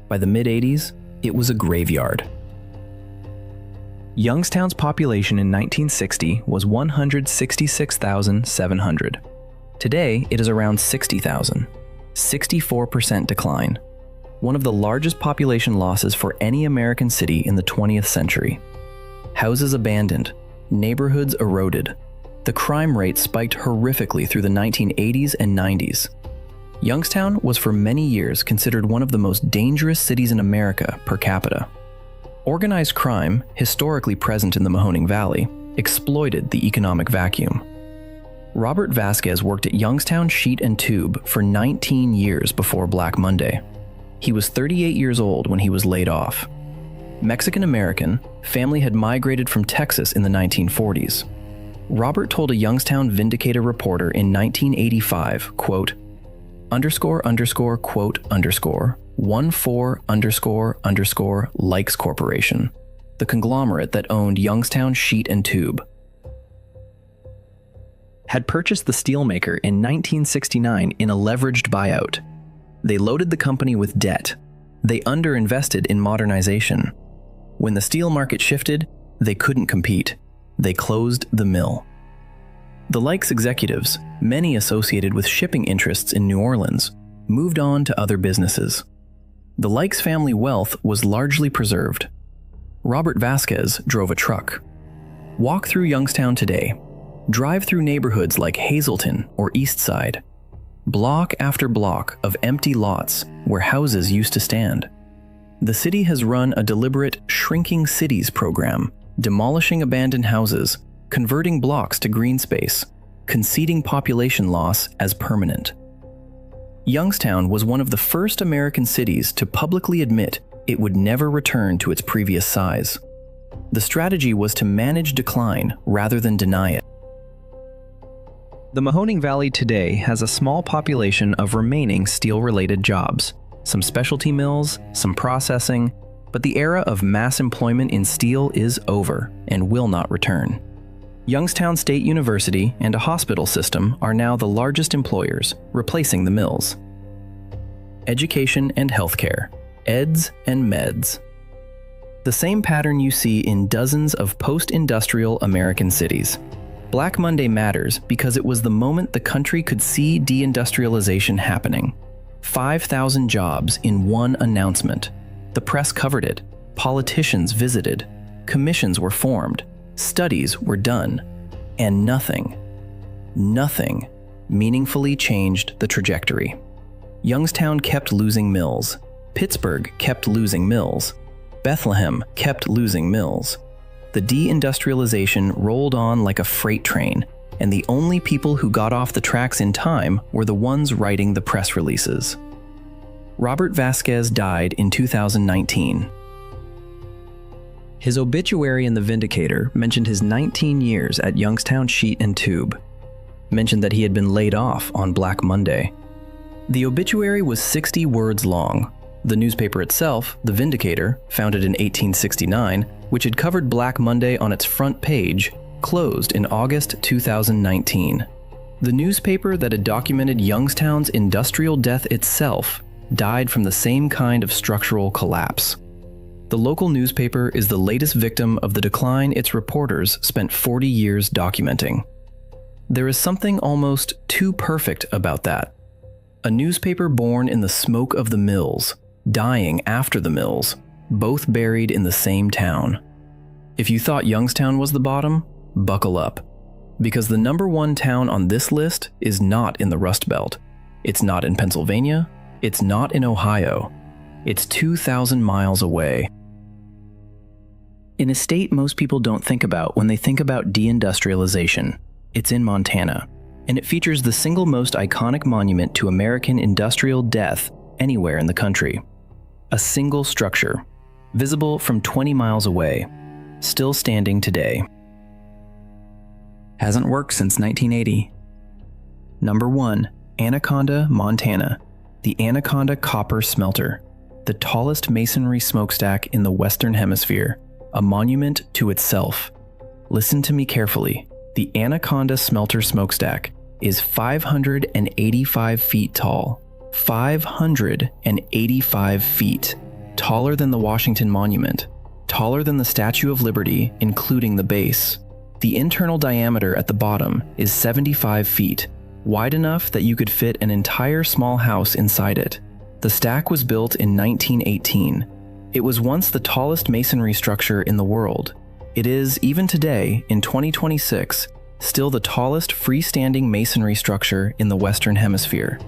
By the mid-'80s, it was a graveyard. Youngstown's population in 1960 was 166,700. Today, it is around 60,000. 64% decline. One of the largest population losses for any American city in the 20th century. Houses abandoned, neighborhoods eroded. The crime rate spiked horrifically through the 1980s and 90s. Youngstown was for many years considered one of the most dangerous cities in America per capita. Organized crime, historically present in the Mahoning Valley, exploited the economic vacuum. Robert Vasquez worked at Youngstown Sheet and Tube for 19 years before Black Monday. He was 38 years old when he was laid off. Mexican-American, family had migrated from Texas in the 1940s. Robert told a Youngstown Vindicator reporter in 1985, quote, __quote_14 _ Likes Corporation, the conglomerate that owned Youngstown Sheet and Tube, had purchased the steelmaker in 1969 in a leveraged buyout. They loaded the company with debt. They underinvested in modernization. When the steel market shifted, they couldn't compete. They closed the mill. The Likes executives, many associated with shipping interests in New Orleans, moved on to other businesses. The Likes family wealth was largely preserved. Robert Vasquez drove a truck. Walk through Youngstown today. Drive through neighborhoods like Hazleton or East Side. Block after block of empty lots where houses used to stand. The city has run a deliberate shrinking cities program, demolishing abandoned houses, converting blocks to green space, conceding population loss as permanent. Youngstown was one of the first American cities to publicly admit it would never return to its previous size. The strategy was to manage decline rather than deny it. The Mahoning Valley today has a small population of remaining steel-related jobs, some specialty mills, some processing, but the era of mass employment in steel is over and will not return. Youngstown State University and a hospital system are now the largest employers, replacing the mills. Education and healthcare, EDS and MEDS. The same pattern you see in dozens of post-industrial American cities. Black Monday matters because it was the moment the country could see deindustrialization happening. 5,000 jobs in one announcement. The press covered it, politicians visited, commissions were formed, studies were done, and nothing meaningfully changed the trajectory. Youngstown kept losing mills. Pittsburgh kept losing mills. Bethlehem kept losing mills. The deindustrialization rolled on like a freight train, and the only people who got off the tracks in time were the ones writing the press releases. Robert Vasquez died in 2019. His obituary in the Vindicator mentioned his 19 years at Youngstown Sheet and Tube, mentioned that he had been laid off on Black Monday. The obituary was 60 words long. The newspaper itself, the Vindicator, founded in 1869, which had covered Black Monday on its front page, closed in August 2019. The newspaper that had documented Youngstown's industrial death itself died from the same kind of structural collapse. The local newspaper is the latest victim of the decline its reporters spent 40 years documenting. There is something almost too perfect about that. A newspaper born in the smoke of the mills, dying after the mills, both buried in the same town. If you thought Youngstown was the bottom, buckle up. Because the number one town on this list is not in the Rust Belt. It's not in Pennsylvania. It's not in Ohio. It's 2,000 miles away. In a state most people don't think about when they think about deindustrialization, it's in Montana, and it features the single most iconic monument to American industrial death anywhere in the country. A single structure, visible from 20 miles away, still standing today. Hasn't worked since 1980. Number 1, Anaconda, Montana. The Anaconda Copper Smelter, the tallest masonry smokestack in the Western Hemisphere, a monument to itself. Listen to me carefully. The Anaconda Smelter smokestack is 585 feet tall. 585 feet. Taller than the Washington Monument. Taller than the Statue of Liberty, including the base. The internal diameter at the bottom is 75 feet, wide enough that you could fit an entire small house inside it. The stack was built in 1918. It was once the tallest masonry structure in the world. It is, even today, in 2026, still the tallest freestanding masonry structure in the Western Hemisphere.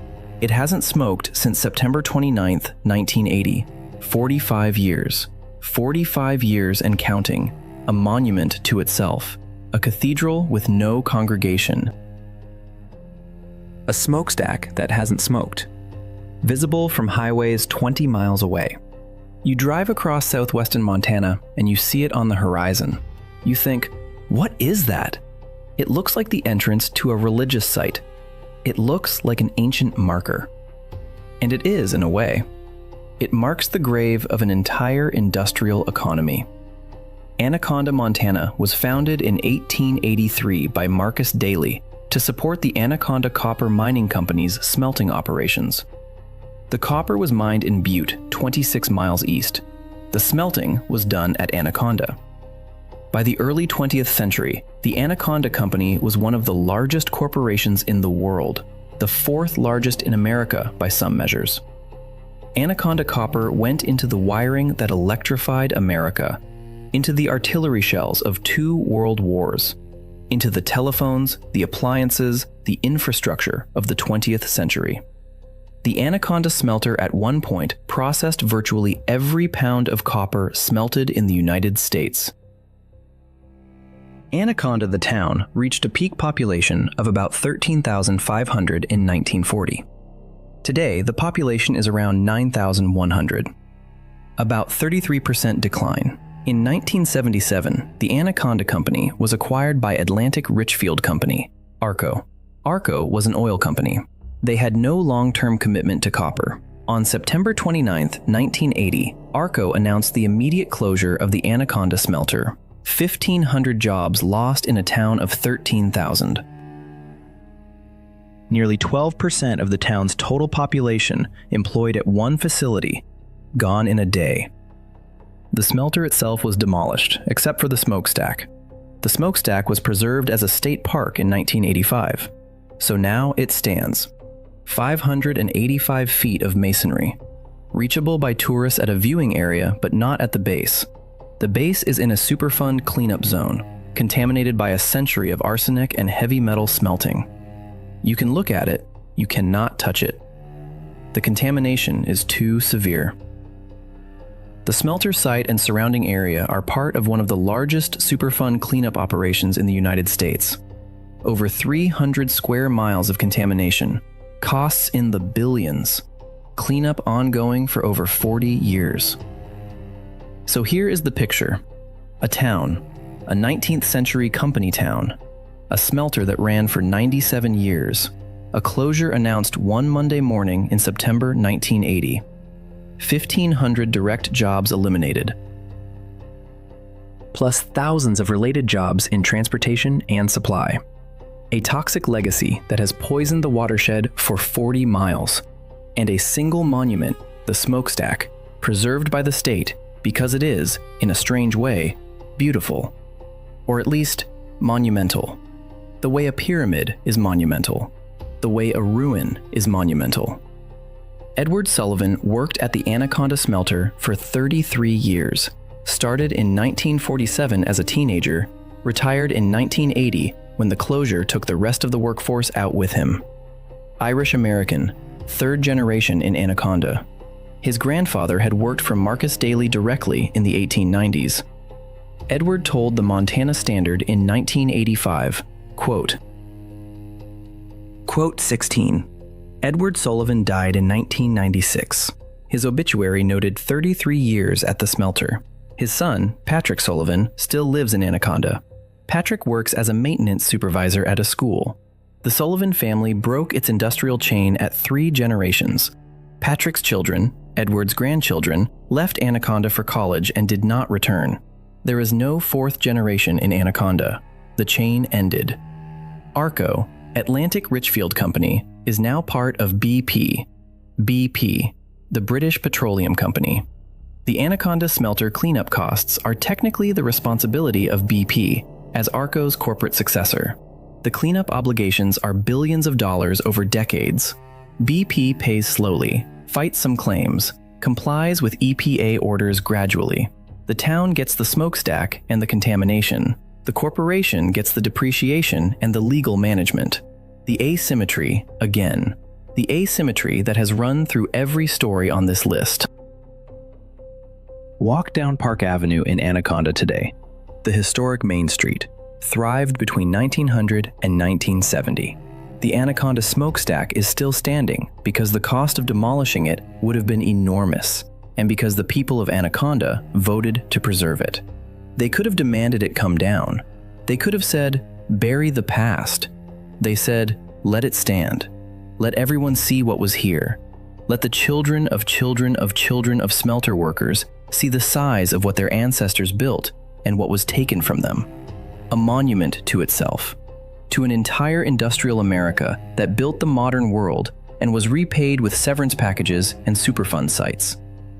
It hasn't smoked since September 29, 1980. 45 years. 45 years and counting. A monument to itself. A cathedral with no congregation. A smokestack that hasn't smoked. Visible from highways 20 miles away. You drive across southwestern Montana and you see it on the horizon. You think, what is that? It looks like the entrance to a religious site. It looks like an ancient marker. And it is in a way. It marks the grave of an entire industrial economy. Anaconda, Montana was founded in 1883 by Marcus Daly to support the Anaconda Copper Mining Company's smelting operations. The copper was mined in Butte, 26 miles east. The smelting was done at Anaconda. By the early 20th century, the Anaconda Company was one of the largest corporations in the world, the fourth largest in America by some measures. Anaconda copper went into the wiring that electrified America, into the artillery shells of 2 world wars, into the telephones, the appliances, the infrastructure of the 20th century. The Anaconda smelter at one point processed virtually every pound of copper smelted in the United States. Anaconda, the town, reached a peak population of about 13,500 in 1940. Today, the population is around 9,100. About 33% decline. In 1977, the Anaconda Company was acquired by Atlantic Richfield Company, ARCO. ARCO was an oil company. They had no long-term commitment to copper. On September 29, 1980, ARCO announced the immediate closure of the Anaconda smelter. 1,500 jobs lost in a town of 13,000. Nearly 12% of the town's total population employed at one facility, gone in a day. The smelter itself was demolished, except for the smokestack. The smokestack was preserved as a state park in 1985, so now it stands. 585 feet of masonry, reachable by tourists at a viewing area but not at the base. The base is in a Superfund cleanup zone, contaminated by a century of arsenic and heavy metal smelting. You can look at it, you cannot touch it. The contamination is too severe. The smelter site and surrounding area are part of one of the largest Superfund cleanup operations in the United States. Over 300 square miles of contamination, costs in the billions, cleanup ongoing for over 40 years. So here is the picture. A town, a 19th century company town, a smelter that ran for 97 years, a closure announced one Monday morning in September 1980. 1,500 direct jobs eliminated. plus thousands of related jobs in transportation and supply. A toxic legacy that has poisoned the watershed for 40 miles, and a single monument, the smokestack, preserved by the state because it is, in a strange way, beautiful. Or at least, monumental. The way a pyramid is monumental. The way a ruin is monumental. Edward Sullivan worked at the Anaconda smelter for 33 years, started in 1947 as a teenager, retired in 1980 when the closure took the rest of the workforce out with him. Irish-American, third generation in Anaconda. His grandfather had worked for Marcus Daly directly in the 1890s. Edward told the Montana Standard in 1985, quote 16, Edward Sullivan died in 1996. His obituary noted 33 years at the smelter. His son, Patrick Sullivan, still lives in Anaconda. Patrick works as a maintenance supervisor at a school. The Sullivan family broke its industrial chain at 3 generations. Patrick's children, Edward's grandchildren, left Anaconda for college and did not return. There is no 4th generation in Anaconda. The chain ended. ARCO, Atlantic Richfield Company, is now part of BP. BP, the British Petroleum Company. The Anaconda smelter cleanup costs are technically the responsibility of BP, as ARCO's corporate successor. The cleanup obligations are billions of dollars over decades. BP pays slowly, fights some claims, complies with EPA orders gradually. The town gets the smokestack and the contamination. The corporation gets the depreciation and the legal management. The asymmetry, again. The asymmetry that has run through every story on this list. Walk down Park Avenue in Anaconda today. The historic Main Street thrived between 1900 and 1970. The Anaconda smokestack is still standing because the cost of demolishing it would have been enormous, and because the people of Anaconda voted to preserve it. They could have demanded it come down. They could have said, bury the past. They said, let it stand. Let everyone see what was here. Let the children of children of children of smelter workers see the size of what their ancestors built and what was taken from them. A monument to itself, to an entire industrial America that built the modern world and was repaid with severance packages and Superfund sites.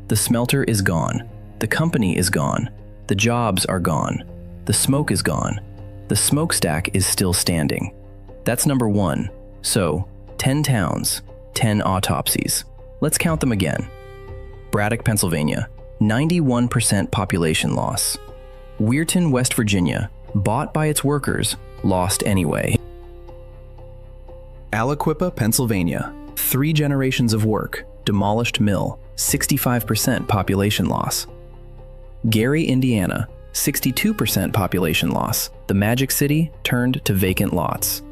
The smelter is gone. The company is gone. The jobs are gone. The smoke is gone. The smokestack is still standing. That's number 1. So, 10 towns, 10 autopsies. Let's count them again. Braddock, Pennsylvania, 91% population loss. Weirton, West Virginia, bought by its workers, lost anyway. Aliquippa, Pennsylvania, 3 generations of work, demolished mill, 65% population loss. Gary, Indiana, 62% population loss. The Magic City turned to vacant lots.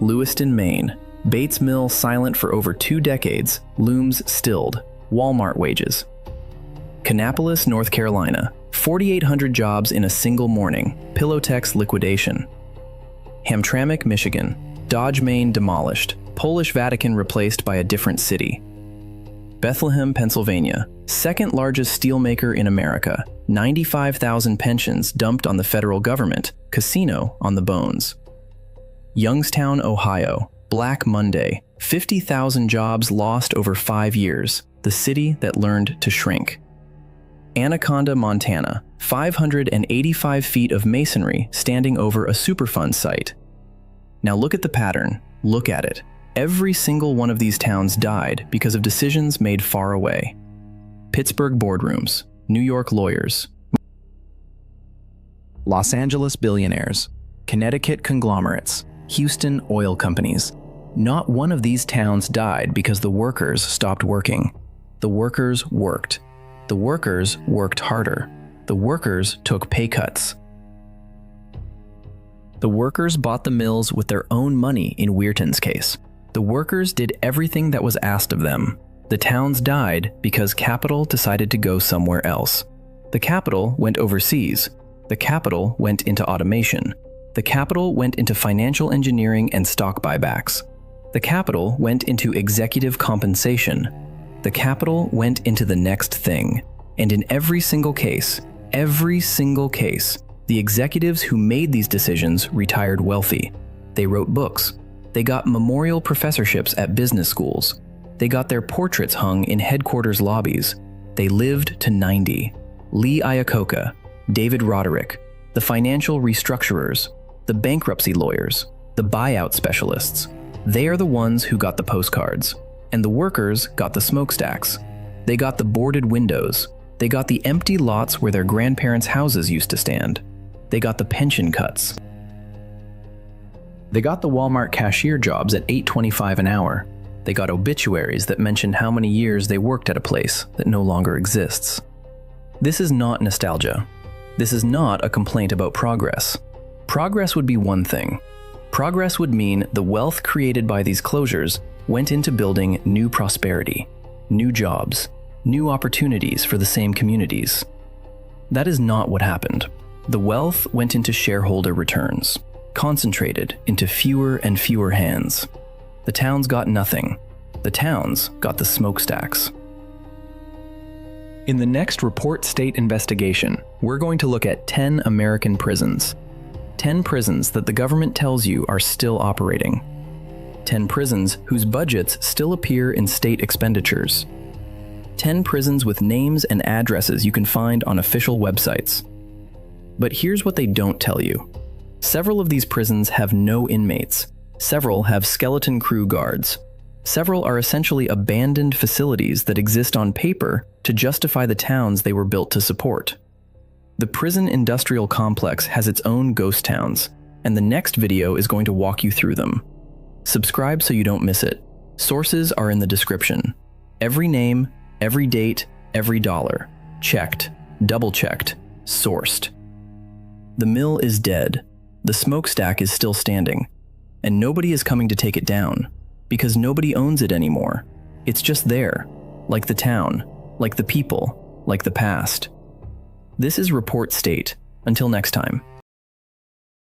Lewiston, Maine, Bates Mill silent for over 2 decades, looms stilled, Walmart wages. Kannapolis, North Carolina, 4,800 jobs in a single morning, Pillowtex liquidation. Hamtramck, Michigan, Dodge, Maine demolished, Polish Vatican replaced by a different city. Bethlehem, Pennsylvania, 2nd largest steelmaker in America, 95,000 pensions dumped on the federal government, casino on the bones. Youngstown, Ohio, Black Monday, 50,000 jobs lost over 5 years, the city that learned to shrink. Anaconda, Montana, 585 feet of masonry standing over a Superfund site. Now look at the pattern, look at it. Every single one of these towns died because of decisions made far away. Pittsburgh boardrooms, New York lawyers, Los Angeles billionaires, Connecticut conglomerates, Houston oil companies. Not one of these towns died because the workers stopped working. The workers worked. The workers worked harder. The workers took pay cuts. The workers bought the mills with their own money in Weirton's case. The workers did everything that was asked of them. The towns died because capital decided to go somewhere else. The capital went overseas. The capital went into automation. The capital went into financial engineering and stock buybacks. The capital went into executive compensation. The capital went into the next thing. And in every single case, Every single case, the executives who made these decisions retired wealthy. They wrote books. They got memorial professorships at business schools. They got their portraits hung in headquarters lobbies. They lived to 90. Lee Iacocca, David Roderick, the financial restructurers, the bankruptcy lawyers, the buyout specialists. They are the ones who got the postcards. And the workers got the smokestacks. They got the boarded windows. They got the empty lots where their grandparents' houses used to stand. They got the pension cuts. They got the Walmart cashier jobs at $8.25 an hour. They got obituaries that mentioned how many years they worked at a place that no longer exists. This is not nostalgia. This is not a complaint about progress. Progress would be one thing. Progress would mean the wealth created by these closures went into building new prosperity, new jobs, new opportunities for the same communities. That is not what happened. The wealth went into shareholder returns, concentrated into fewer and fewer hands. The towns got nothing. The towns got the smokestacks. In the next Report State investigation, we're going to look at 10 American prisons. 10 prisons that the government tells you are still operating. 10 prisons whose budgets still appear in state expenditures. 10 prisons with names and addresses you can find on official websites. But here's what they don't tell you. Several of these prisons have no inmates. Several have skeleton crew guards. Several are essentially abandoned facilities that exist on paper to justify the towns they were built to support. The prison industrial complex has its own ghost towns, and the next video is going to walk you through them. Subscribe so you don't miss it. Sources are in the description. Every name, every date, every dollar. Checked, double-checked, sourced. The mill is dead. The smokestack is still standing. And nobody is coming to take it down, because nobody owns it anymore. It's just there, like the town, like the people, like the past. This is Report State. Until next time.